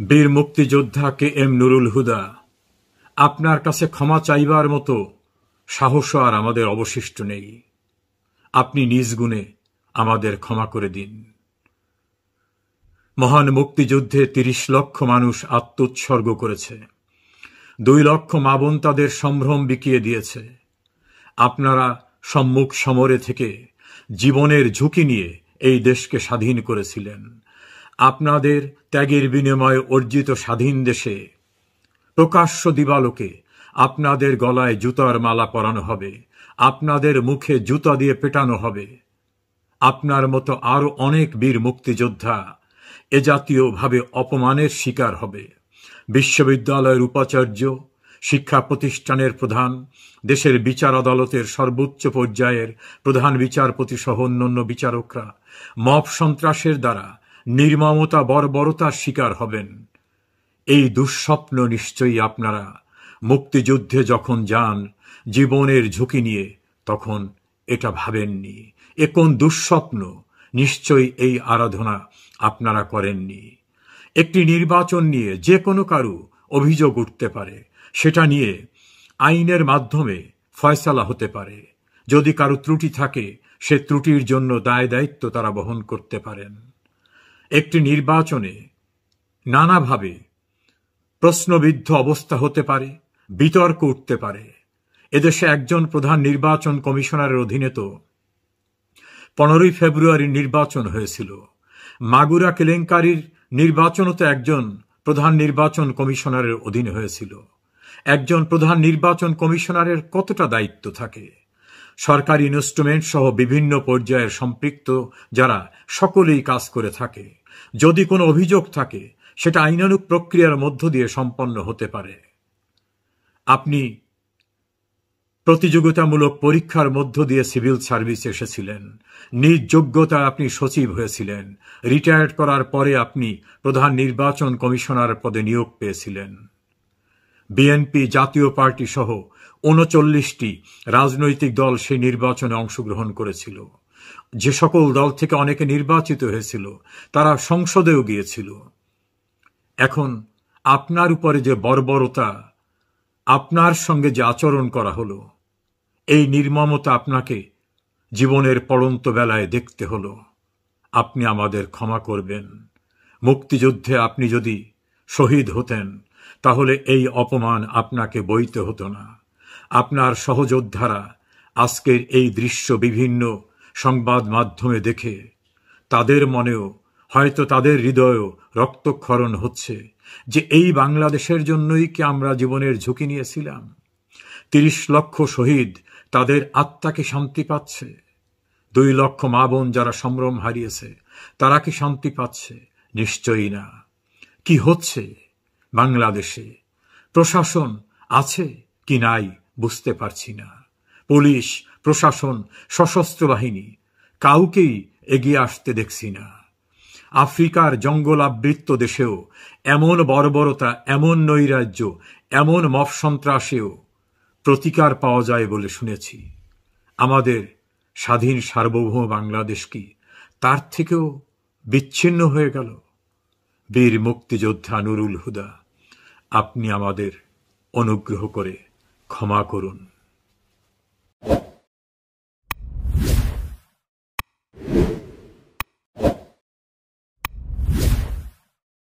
বীর মুক্তিযোদ্ধা K M Nurul Huda, আপনার কাছে ক্ষমা চাইবার মতো সাহস আর আমাদের অবশিষ্ট নেই। আপনি নিজ গুণে আমাদের ক্ষমা করে দিন। মহান মুক্তিযুদ্ধে ৩০ লক্ষ মানুষ আত্মোৎসর্গ করেছে। ২ লক্ষ মা বোন তাদের সম্ভ্রম বিকিয়ে দিয়েছে। আপনারা সম্মুখ সমরে থেকে জীবনের ঝুঁকি নিয়ে এই দেশকে স্বাধীন করেছিলেন। আপনাদের ত্যাগের বিনিময়ে অর্জিত স্বাধীন দেশে প্রকাশ্য দিবালোকে আপনাদের গলায় জুতার মালা পরানো হবে, আপনাদের মুখে জুতা দিয়ে পেটানো হবে। আপনার মতো আরো অনেক বীর মুক্তিযোদ্ধা এ জাতীয়ভাবে অপমানের শিকার হবে। বিশ্ববিদ্যালয়ের উপাচার্য, শিক্ষা প্রতিষ্ঠানের প্রধান, দেশের বিচার আদালতের সর্বোচ্চ পর্যায়ের প্রধান বিচারপতি সহ অন্যান্য বিচারকরা মব সন্ত্রাসের দ্বারা নির্মমতা বর্বরতার শিকার হবেন। এই দুঃস্বপ্ন নিশ্চয়ই আপনারা মুক্তিযুদ্ধে যখন যান জীবনের ঝুঁকি নিয়ে তখন এটা ভাবেননি। এ কোন দুঃস্বপ্ন? নিশ্চয়ই এই আরাধনা আপনারা করেননি। একটি নির্বাচন নিয়ে যে কোনো কারো অভিযোগ উঠতে পারে, সেটা নিয়ে আইনের মাধ্যমে ফয়সালা হতে পারে। যদি কারো ত্রুটি থাকে সে ত্রুটির জন্য দায় দায়িত্ব তারা বহন করতে পারেন। একটি নির্বাচনে নানাভাবে প্রশ্নবিদ্ধ অবস্থা হতে পারে, বিতর্ক উঠতে পারে। এদেশে একজন প্রধান নির্বাচন কমিশনারের অধীনে তো 15ই ফেব্রুয়ারি নির্বাচন হয়েছিল। মাগুরা কেলেঙ্কারির নির্বাচনও তো একজন প্রধান নির্বাচন কমিশনারের অধীনে হয়েছিল। একজন প্রধান নির্বাচন কমিশনারের কতটা দায়িত্ব থাকে? সরকারি ইনস্ট্রুমেন্ট সহ বিভিন্ন পর্যায়ের সম্পৃক্ত যারা সকলেই কাজ করে থাকে। যদি কোনো অভিযোগ থাকে সেটা আইনানুগ প্রক্রিয়ার মধ্য দিয়ে সম্পন্ন হতে পারে। আপনি প্রতিযোগিতামূলক পরীক্ষার মধ্য দিয়ে সিভিল সার্ভিস এসেছিলেন। নিজ যোগ্যতায় আপনি সচিব হয়েছিলেন। রিটায়ার্ড করার পরে আপনি প্রধান নির্বাচন কমিশনার পদে নিয়োগ পেয়েছিলেন। বিএনপি জাতীয় পার্টি সহ ৩৯টি রাজনৈতিক দল সেই নির্বাচনে অংশগ্রহণ করেছিল। যে সকল দল থেকে অনেকে নির্বাচিত হয়েছিল তারা সংসদেও গিয়েছিল। এখন আপনার উপরে যে বর্বরতা, আপনার সঙ্গে যে আচরণ করা হলো, এই নির্মমতা আপনাকে জীবনের পড়ন্ত বেলায় দেখতে হলো। আপনি আমাদের ক্ষমা করবেন। মুক্তিযুদ্ধে আপনি যদি শহীদ হতেন তাহলে এই অপমান আপনাকে বইতে হতো না। আপনার সহযোদ্ধারা আজকের এই দৃশ্য বিভিন্ন সংবাদ মাধ্যমে দেখে তাদের মনেও হয়তো তাদের হৃদয়েও রক্তক্ষরণ হচ্ছে যে এই বাংলাদেশের জন্যই কি আমরা জীবনের ঝুঁকি নিয়েছিলাম? ৩০ লক্ষ শহীদ, তাদের আত্মাকে শান্তি পাচ্ছে? ২ লক্ষ মা বোন যারা সম্ভ্রম হারিয়েছে তারা কি শান্তি পাচ্ছে? নিশ্চয়ই না। কি হচ্ছে বাংলাদেশে? প্রশাসন আছে কি নাই বুঝতে পারছি না। পুলিশ, প্রশাসন, সশস্ত্র বাহিনী কাউকেই এগিয়ে আসতে দেখছি না। আফ্রিকার জঙ্গল আবৃত দেশেও এমন বর্বরতা, এমন নৈরাজ্য, এমন মব সন্ত্রাসেও প্রতিকার পাওয়া যায় বলে শুনেছি। আমাদের স্বাধীন সার্বভৌম বাংলাদেশ কি তার থেকেও বিচ্ছিন্ন হয়ে গেল? বীর মুক্তিযোদ্ধা নুরুল হুদা, আপনি আমাদের অনুগ্রহ করে ক্ষমা করুন।